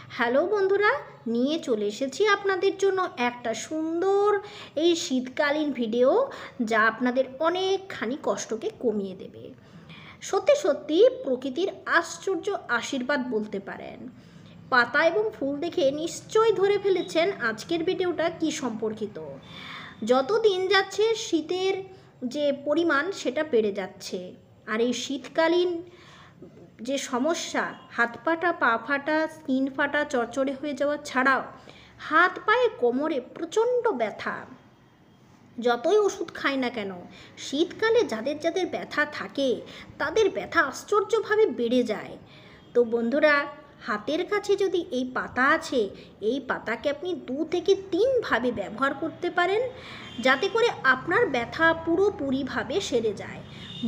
Hello বন্ধুরা, নিয়ে চলে এসেছি আপনাদের জন্য একটা সুন্দর এই শীতকালীন ভিডিও, যা আপনাদের অনেকখানি কষ্টকে কমিয়ে দেবে। সত্যি সত্যি প্রকৃতির আশ্চর্য আশীর্বাদ বলতে পারেন। পাতা এবং ফুল দেখে নিশ্চয়ই ধরে ফেলেছেন আজকের ভিডিওটা কি সম্পর্কিত। যত দিন যাচ্ছে শীতের যে পরিমাণ সেটা বেড়ে যাচ্ছে, আর এই শীতকালীন যে সমস্যা, হাত ফাটা, পা ফাটা, স্কিন ফাটা, চড়চড়ে হয়ে যাওয়া ছাড়াও হাত পায়ে কোমরে প্রচণ্ড ব্যথা। যতই ওষুধ খাই না কেন, শীতকালে যাদের যাদের ব্যথা থাকে তাদের ব্যথা আশ্চর্যভাবে বেড়ে যায়। তো বন্ধুরা, হাতের কাছে যদি এই পাতা আছে, এই পাতাকে আপনি 2 থেকে 3 ভাবে ব্যবহার করতে পারেন, যাতে করে আপনার ব্যথা পুরোপুরিভাবে সেরে যায়।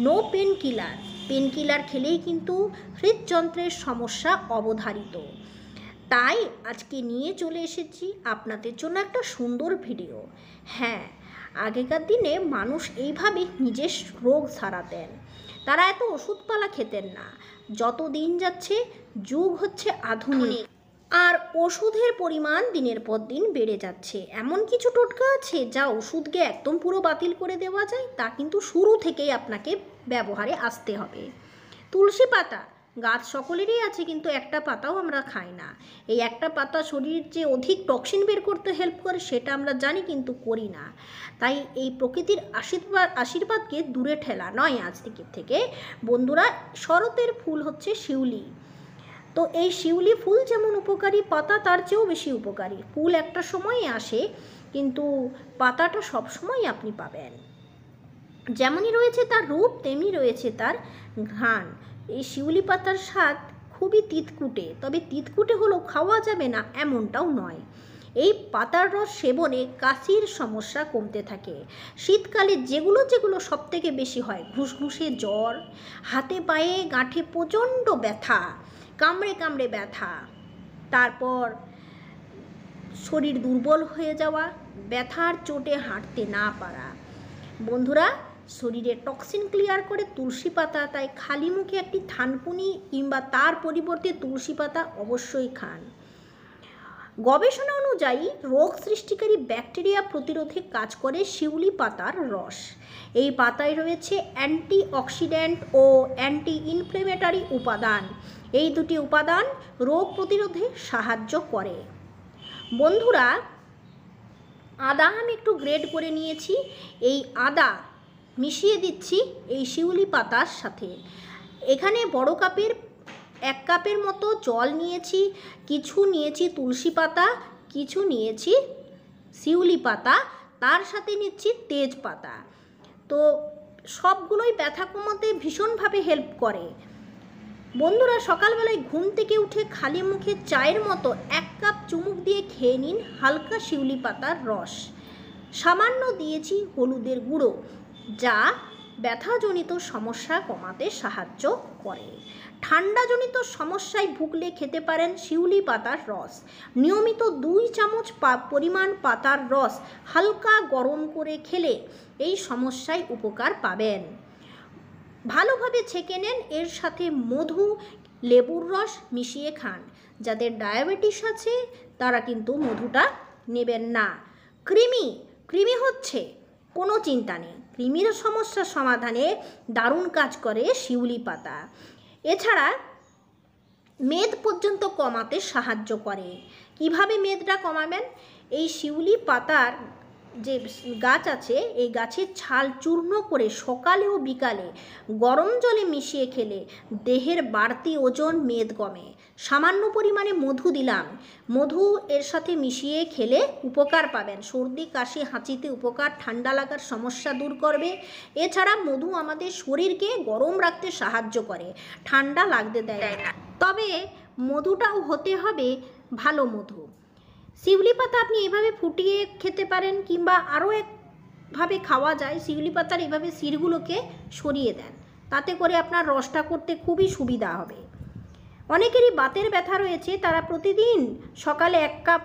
No pain killer. Pain killer খেলেই কিন্তু হৃদযন্ত্রের সমস্যা অবধারিত। তাই আজকে নিয়ে চলে এসেছি আপনাদের জন্য একটা সুন্দর ভিডিও। হ্যাঁ, আগেকার দিনে মানুষ এইভাবে নিজের রোগ সারাতেন। তারা এত ওষুধপালা খেতেন না। যত দিন যাচ্ছে যুগ হচ্ছে আধুনিক, আর ওষুধের পরিমাণ দিনের পর দিন বেড়ে যাচ্ছে। এমন কিছু টোটকা আছে যা ওষুধকে একদম পুরো বাতিল করে দেওয়া যায়, তা কিন্তু শুরু থেকেই আপনাকে ব্যবহারে আসতে হবে। তুলসী পাতা গাছ সকলেরই আছে, কিন্তু একটা পাতাও আমরা খাই না। এই একটা পাতা শরীরের যে অধিক টক্সিন বের করতে হেল্প করে সেটা আমরা জানি, কিন্তু করি না। তাই এই প্রকৃতির আশীর্বাদকে দূরে ঠেলা নয় আজ থেকে বন্ধুরা। শরতের ফুল হচ্ছে শিউলি। তো এই শিউলি ফুল যেমন উপকারী, পাতা তার চেয়েও বেশি উপকারী। ফুল একটা সময়ে আসে, কিন্তু পাতাটা সব সময় আপনি পাবেন। যেমনই রয়েছে তার রূপ, তেমনি রয়েছে তার ঘ্রাণ। এই শিউলি পাতার স্বাদ খুবই তিতকুটে, তবে তিতকুটে হলেও খাওয়া যাবে না এমনটাও নয়। এই পাতার রস সেবনে কাশির সমস্যা কমতে থাকে। শীতকালে যেগুলো সব থেকে বেশি হয়, ঘুষঘুষে জ্বর, হাতে পায়ে গাঁঠে প্রচণ্ড ব্যথা, কামড়ে কামড়ে ব্যথা, তারপর শরীর দুর্বল হয়ে যাওয়া, ব্যথার চোটে হাঁটতে না পারা। বন্ধুরা, শরীরে টক্সিন ক্লিয়ার করে তুলসী পাতা। তাই খালি মুখে একটি থানকুনি কিংবা তার পরিবর্তে তুলসী পাতা অবশ্যই খান। গবেষণা অনুযায়ী রোগ সৃষ্টিকারী ব্যাকটেরিয়া প্রতিরোধে কাজ করে শিউলি পাতার রস। এই পাতায় রয়েছে অ্যান্টিঅক্সিডেন্ট ও অ্যান্টি ইনফ্লেমেটরি উপাদান। এই দুটি উপাদান রোগ প্রতিরোধে সাহায্য করে। বন্ধুরা, আদা আমি একটু গ্রেড করে নিয়েছি। এই আদা মিশিয়ে দিচ্ছি এই শিউলি পাতার সাথে। এখানে বড় কাপের 1 কাপের মতো জল নিয়েছি, কিছু নিয়েছি তুলসী পাতা, কিছু নিয়েছি শিউলি পাতা, তার সাথে নিচ্ছি তেজপাতা। তো সবগুলোই ব্যথা কমাতে ভীষণভাবে হেল্প করে। বন্ধুরা, সকালবেলায় ঘুম থেকে উঠে খালি মুখে চায়ের মতো 1 কাপ চুমুক দিয়ে খেয়ে নিন হালকা শিউলি পাতার রস। সামান্য দিয়েছি হলুদের গুঁড়ো, যা ব্যথাজনিত সমস্যা কমাতে সাহায্য করে। ঠান্ডাজনিত সমস্যায় ভুগলে খেতে পারেন শিউলি পাতার রস। নিয়মিত 2 চামচ পরিমাণ পাতার রস হালকা গরম করে খেলে এই সমস্যায় উপকার পাবেন। ভালোভাবে ছেঁকে নেন, এর সাথে মধু, লেবুর রস মিশিয়ে খান। যাদের ডায়াবেটিস আছে তারা কিন্তু মধুটা নেবেন না। কৃমি হচ্ছে কোনো চিন্তা নেই, কৃমির সমস্যার সমাধানে দারুণ কাজ করে শিউলি পাতা। এছাড়া মেদ পর্যন্ত কমাতে সাহায্য করে। কিভাবে মেদটা কমাবেন? এই শিউলি পাতার যে গাছ আছে, এই গাছের ছাল চূর্ণ করে সকালে ও বিকালে গরম জলে মিশিয়ে খেলে দেহের বাড়তি ওজন, মেদ কমে। সামান্য পরিমাণে মধু দিলাম, মধু এর সাথে মিশিয়ে খেলে উপকার পাবেন। সর্দি, কাশি, হাঁচিতে উপকার, ঠান্ডা লাগার সমস্যা দূর করবে। এছাড়া মধু আমাদের শরীরকে গরম রাখতে সাহায্য করে, ঠান্ডা লাগতে দেয় না। তবে মধুটাও হতে হবে ভালো মধু। শিউলি পাতা আপনি এভাবে ফুটিয়ে খেতে পারেন, কিংবা আরও একভাবে খাওয়া যায়। শিউলি পাতার এভাবে শিরগুলোকে সরিয়ে দেন, তাতে করে আপনার রসটা করতে খুবই সুবিধা হবে। অনেকেরই বাতের ব্যথা রয়েছে, তারা প্রতিদিন সকালে 1 কাপ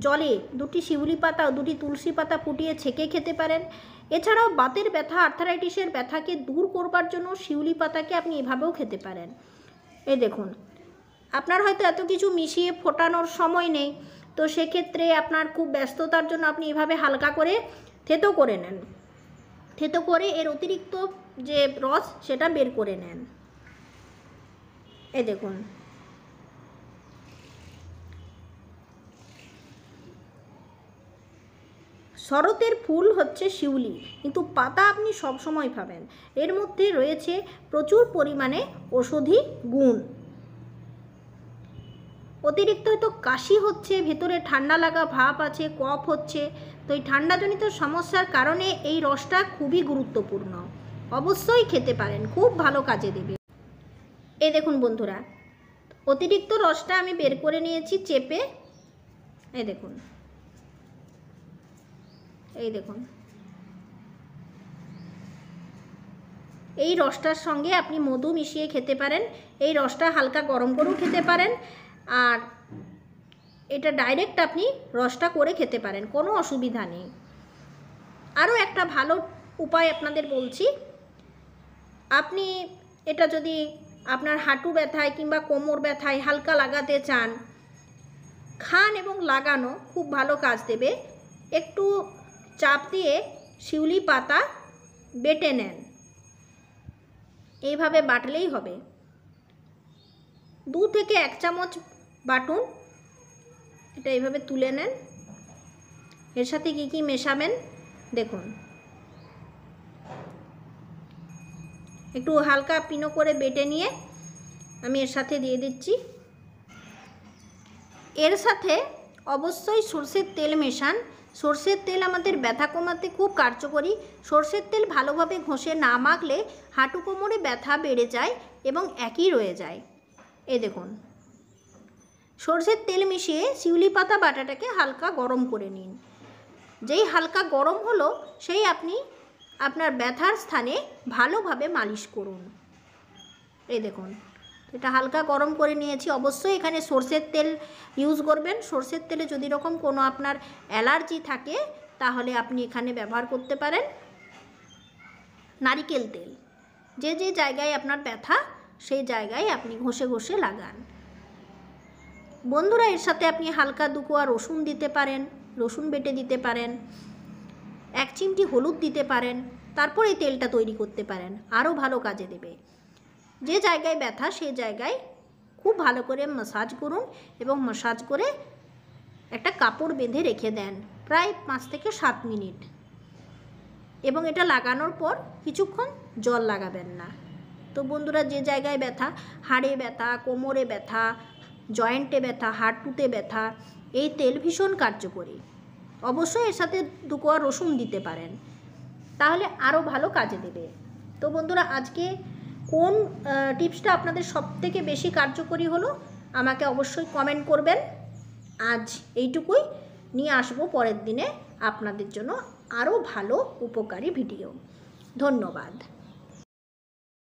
জলে 2টি শিউলি পাতা ও 2টি তুলসী পাতা ফুটিয়ে ছেঁকে খেতে পারেন। এছাড়াও বাতের ব্যথা, আর্থারাইটিসের ব্যথাকে দূর করবার জন্য শিউলি পাতাকে আপনি এভাবেও খেতে পারেন। এই দেখুন, আপনার হয়তো এত কিছু মিশিয়ে ফোটানোর সময় নেই, তো সেক্ষেত্রে আপনার খুব ব্যস্ততার জন্য আপনি এভাবে হালকা করে থেতো করে নেন। থেতো করে এর অতিরিক্ত যে রস সেটা বের করে নেন। এই দেখুন, শরতের ফুল হচ্ছে শিউলি, কিন্তু পাতা আপনি সব সময় পাবেন। এর মধ্যে রয়েছে প্রচুর পরিমাণে ঔষধি গুণ। অতিরিক্ত হয়তো কাশি হচ্ছে, ভেতরে ঠান্ডা লাগা ভাব আছে, কফ হচ্ছে, তো এই ঠান্ডাজনিত সমস্যার কারণে এই রসটা খুবই গুরুত্বপূর্ণ। অবশ্যই খেতে পারেন, খুব ভালো কাজে দেবে। এই দেখুন বন্ধুরা, অতিরিক্ত রসটা আমি বের করে নিয়েছি চেপে। এই দেখুন, এই দেখুন, এই রসটার সঙ্গে আপনি মধু মিশিয়ে খেতে পারেন। এই রসটা হালকা গরম করেও খেতে পারেন, আর এটা ডাইরেক্ট আপনি রসটা করে খেতে পারেন, কোনো অসুবিধা নেই। আরও একটা ভালো উপায় আপনাদের বলছি। আপনি এটা যদি আপনার হাঁটু ব্যথায় কিংবা কোমর ব্যথায় হালকা লাগাতে চান, খান এবং লাগানো খুব ভালো কাজ দেবে। একটু চাপ দিয়ে শিউলি পাতা বেটে নেন, এইভাবে বাটলেই হবে। 2 থেকে 1 চামচ বাটুন, এটা এইভাবে তুলে নেন। এর সাথে কি কি মেশাবেন দেখুন, একটু হালকা পিনো করে বেটে নিয়ে আমি এর সাথে দিয়ে দিচ্ছি। এর সাথে অবশ্যই সরষের তেল মেশান। সরষের তেল আমাদের ব্যথা কমাতে খুব কার্যকরী। সরষের তেল ভালোভাবে ঘষে না মাখলে হাঁটু কোমরে ব্যথা বেড়ে যায় এবং একই রয়ে যায়। এই দেখুন, সরষের তেল মিশিয়ে শিউলি পাতা বাটাটাকে হালকা গরম করে নিন। যেই হালকা গরম হলো সেই আপনি আপনার ব্যথার স্থানে ভালোভাবে মালিশ করুন। এই দেখুন, এটা হালকা গরম করে নিয়েছি। অবশ্যই এখানে সরষের তেল ইউজ করবেন। সরষের তেলে যদি রকম কোনো আপনার অ্যালার্জি থাকে তাহলে আপনি এখানে ব্যবহার করতে পারেন নারিকেল তেল। যে যে জায়গায় আপনার ব্যথা সেই জায়গায় আপনি ঘষে ঘষে লাগান। বন্ধুরা, এর সাথে আপনি হালকা 2 কোয়া রসুন দিতে পারেন, রসুন বেটে দিতে পারেন, 1 চিমটি হলুদ দিতে পারেন, তারপর এই তেলটা তৈরি করতে পারেন, আরও ভালো কাজে দেবে। যে জায়গায় ব্যথা সেই জায়গায় খুব ভালো করে ম্যাসাজ করুন এবং ম্যাসাজ করে একটা কাপড় বেঁধে রেখে দেন প্রায় 5 থেকে 7 মিনিট। এবং এটা লাগানোর পর কিছুক্ষণ জল লাগাবেন না। তো বন্ধুরা, যে জায়গায় ব্যথা, হাড়ে ব্যথা, কোমরে ব্যথা, জয়েন্টে ব্যথা, হাঁটুতে ব্যথা, এই তেল ভীষণ কার্যকরী। অবশ্যই এর সাথে 2 কোয়া রসুন দিতে পারেন, তাহলে আরও ভালো কাজে দেবে। তো বন্ধুরা, আজকে কোন টিপসটা আপনাদের সবথেকে বেশি কার্যকরী হলো আমাকে অবশ্যই কমেন্ট করবেন। আজ এইটুকুই, নিয়ে আসবো পরের দিনে আপনাদের জন্য আরও ভালো উপকারী ভিডিও। ধন্যবাদ।